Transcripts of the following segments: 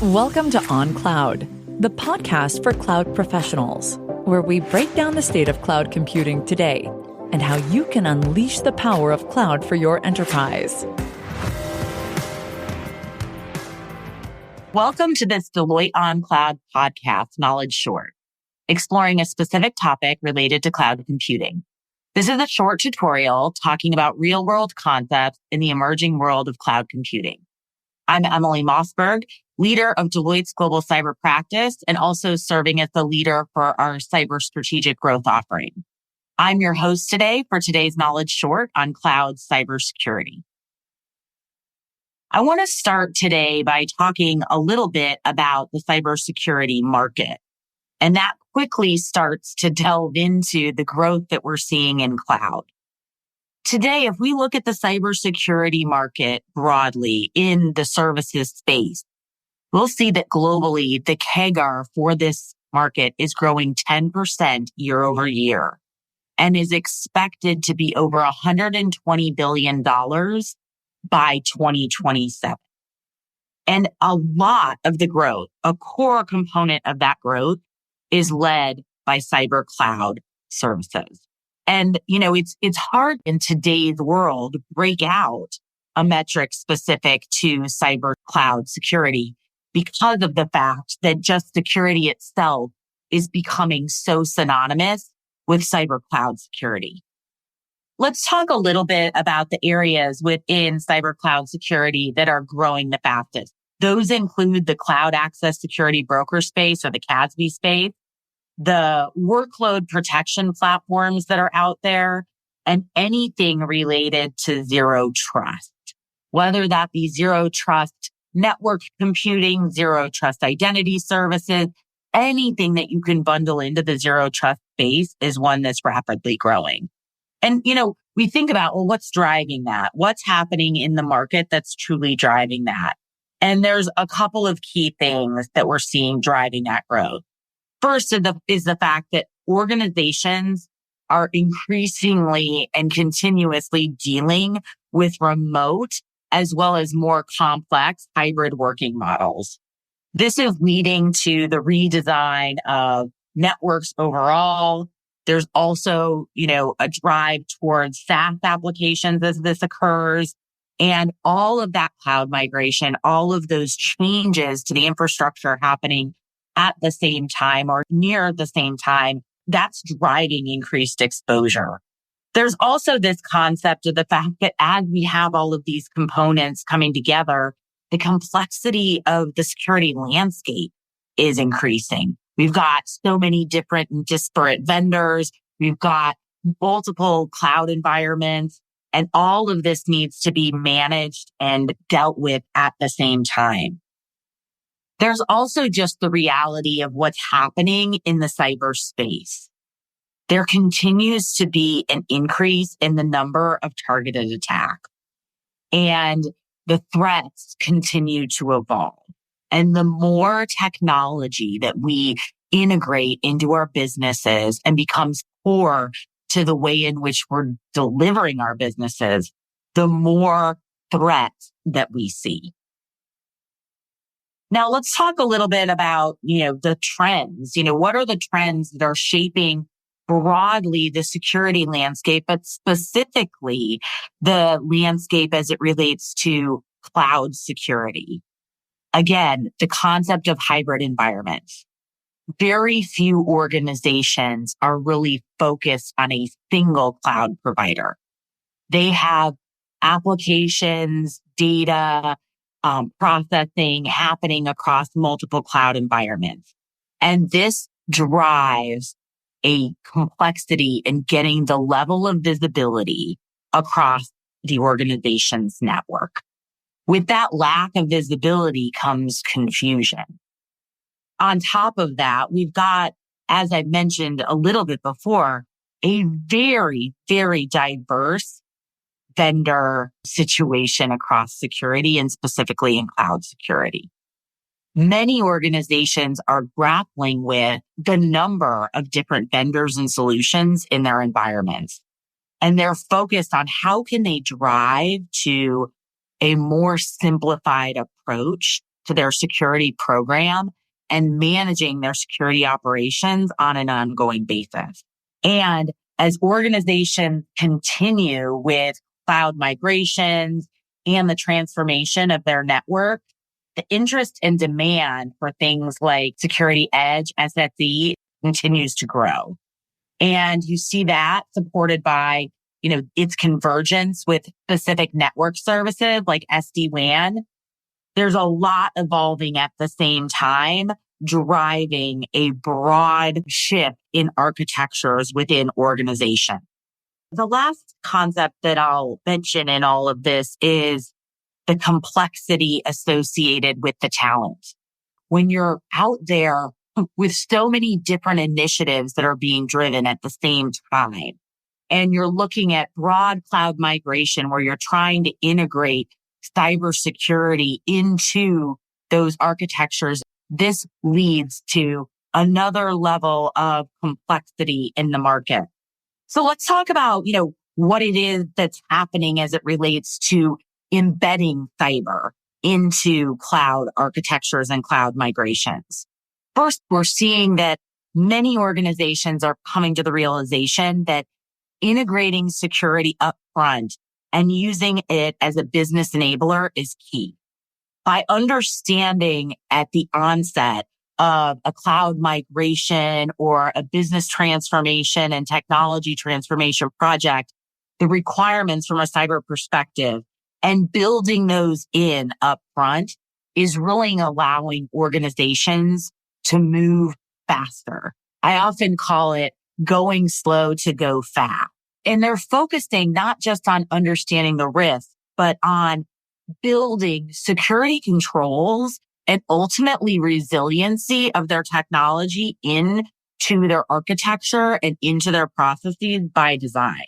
Welcome to On Cloud, the podcast for cloud professionals, where we break down the state of cloud computing today and how you can unleash the power of cloud for your enterprise. Welcome to this Deloitte On Cloud podcast, Knowledge Short, exploring a specific topic related to cloud computing. This is a short tutorial talking about real-world concepts in the emerging world of cloud computing. I'm Emily Mossburg, leader of Deloitte's global cyber practice and also serving as the leader for our cyber strategic growth offering. I'm your host today for today's Knowledge Short on cloud cybersecurity. I want to start today by talking a little bit about the cybersecurity market. And that quickly starts to delve into the growth that we're seeing in cloud. Today, if we look at the cybersecurity market broadly in the services space, we'll see that globally, the CAGR for this market is growing 10% year over year and is expected to be over $120 billion by 2027. And a lot of the growth, a core component of that growth, is led by cyber cloud services. And, it's hard in today's world to break out a metric specific to cyber cloud security because of the fact that just security itself is becoming so synonymous with cyber cloud security. Let's talk a little bit about the areas within cyber cloud security that are growing the fastest. Those include the cloud access security broker space, or the CASB space, the workload protection platforms that are out there, and anything related to zero trust, whether that be zero trust network computing, zero trust identity services, anything that you can bundle into the zero trust space is one that's rapidly growing. And, we think about, well, what's driving that? What's happening in the market that's truly driving that? And there's a couple of key things that we're seeing driving that growth. First is the fact that organizations are increasingly and continuously dealing with remote as well as more complex hybrid working models. This is leading to the redesign of networks overall. There's also, a drive towards SaaS applications as this occurs. And all of that cloud migration, all of those changes to the infrastructure happening at the same time or near the same time, that's driving increased exposure. There's also this concept of the fact that as we have all of these components coming together, the complexity of the security landscape is increasing. We've got so many different and disparate vendors. We've got multiple cloud environments, and all of this needs to be managed and dealt with at the same time. There's also just the reality of what's happening in the cyberspace. There continues to be an increase in the number of targeted attacks, and the threats continue to evolve. And the more technology that we integrate into our businesses and becomes core to the way in which we're delivering our businesses, the more threats that we see. Now, let's talk a little bit about, the trends. What are the trends that are shaping broadly the security landscape, but specifically the landscape as it relates to cloud security? Again, the concept of hybrid environments. Very few organizations are really focused on a single cloud provider. They have applications, data, processing happening across multiple cloud environments. And this drives a complexity in getting the level of visibility across the organization's network. With that lack of visibility comes confusion. On top of that, we've got, as I mentioned a little bit before, a very, very diverse vendor situation across security and specifically in cloud security. Many organizations are grappling with the number of different vendors and solutions in their environments. And they're focused on how can they drive to a more simplified approach to their security program and managing their security operations on an ongoing basis. And as organizations continue with cloud migrations and the transformation of their network, the interest and demand for things like security edge, SSE, continues to grow. And you see that supported by, its convergence with specific network services like SD-WAN. There's a lot evolving at the same time, driving a broad shift in architectures within organizations. The last concept that I'll mention in all of this is the complexity associated with the talent. When you're out there with so many different initiatives that are being driven at the same time, and you're looking at broad cloud migration where you're trying to integrate cybersecurity into those architectures, this leads to another level of complexity in the market. So let's talk about, what it is that's happening as it relates to embedding cyber into cloud architectures and cloud migrations. First, we're seeing that many organizations are coming to the realization that integrating security up front and using it as a business enabler is key. By understanding at the onset of a cloud migration or a business transformation and technology transformation project, the requirements from a cyber perspective and building those in up front is really allowing organizations to move faster. I often call it going slow to go fast. And they're focusing not just on understanding the risk, but on building security controls and ultimately resiliency of their technology into their architecture and into their processes by design.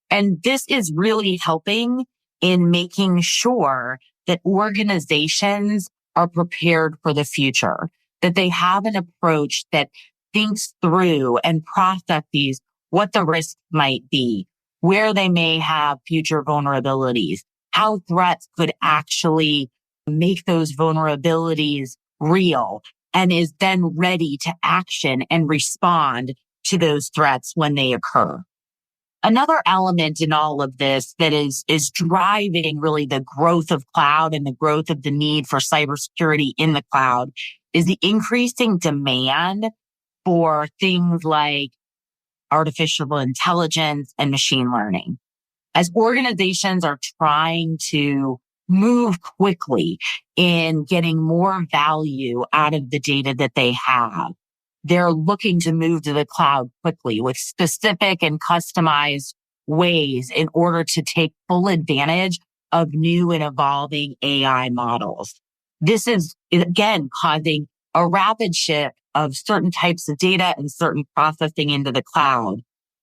And this is really helping in making sure that organizations are prepared for the future, that they have an approach that thinks through and processes what the risks might be, where they may have future vulnerabilities, how threats could actually make those vulnerabilities real, and is then ready to action and respond to those threats when they occur. Another element in all of this that is driving really the growth of cloud and the growth of the need for cybersecurity in the cloud is the increasing demand for things like artificial intelligence and machine learning. As organizations are trying to move quickly in getting more value out of the data that they have, they're looking to move to the cloud quickly with specific and customized ways in order to take full advantage of new and evolving AI models. This is, again, causing a rapid shift of certain types of data and certain processing into the cloud.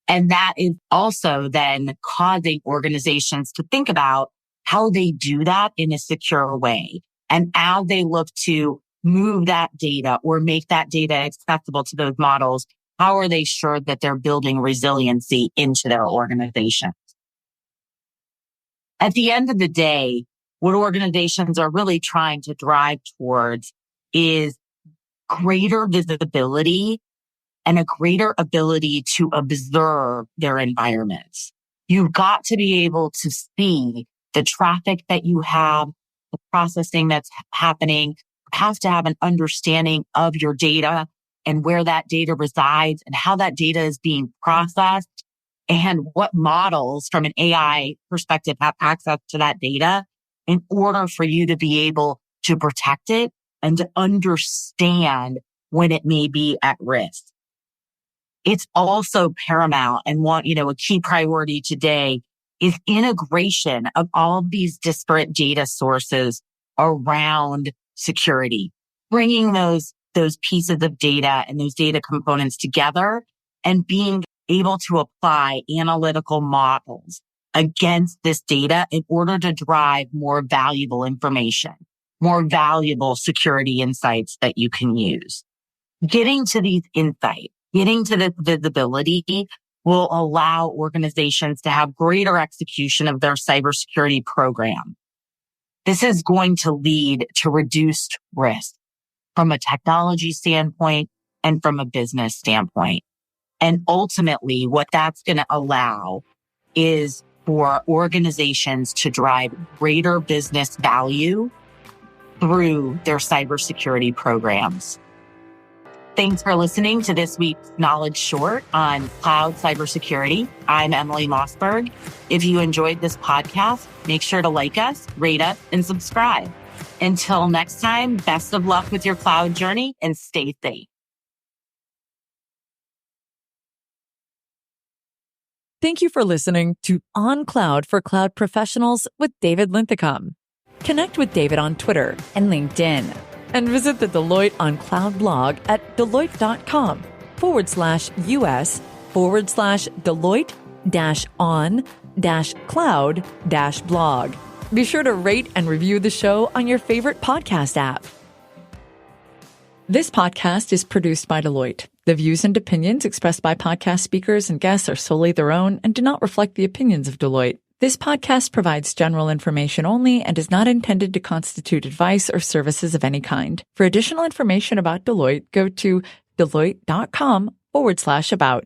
And that is also then causing organizations to think about how they do that in a secure way. And as they look to move that data or make that data accessible to those models, how are they sure that they're building resiliency into their organizations? At the end of the day, what organizations are really trying to drive towards is greater visibility and a greater ability to observe their environments. You've got to be able to see the traffic that you have, the processing that's happening. You have to have an understanding of your data and where that data resides and how that data is being processed and what models from an AI perspective have access to that data in order for you to be able to protect it and to understand when it may be at risk. It's also paramount and a key priority today is integration of all of these disparate data sources around security, bringing those pieces of data and those data components together and being able to apply analytical models against this data in order to drive more valuable information, more valuable security insights that you can use. Getting to these insights, getting to this visibility will allow organizations to have greater execution of their cybersecurity program. This is going to lead to reduced risk from a technology standpoint and from a business standpoint. And ultimately, what that's going to allow is for organizations to drive greater business value through their cybersecurity programs. Thanks for listening to this week's Knowledge Short on cloud cybersecurity. I'm Emily Mossburg. If you enjoyed this podcast, make sure to like us, rate us, and subscribe. Until next time, best of luck with your cloud journey and stay safe. Thank you for listening to On Cloud for Cloud Professionals with David Linthicum. Connect with David on Twitter and LinkedIn, and visit the Deloitte on Cloud blog at deloitte.com/us/Deloitte-on-cloud-blog. Be sure to rate and review the show on your favorite podcast app. This podcast is produced by Deloitte. The views and opinions expressed by podcast speakers and guests are solely their own and do not reflect the opinions of Deloitte. This podcast provides general information only and is not intended to constitute advice or services of any kind. For additional information about Deloitte, go to deloitte.com/about.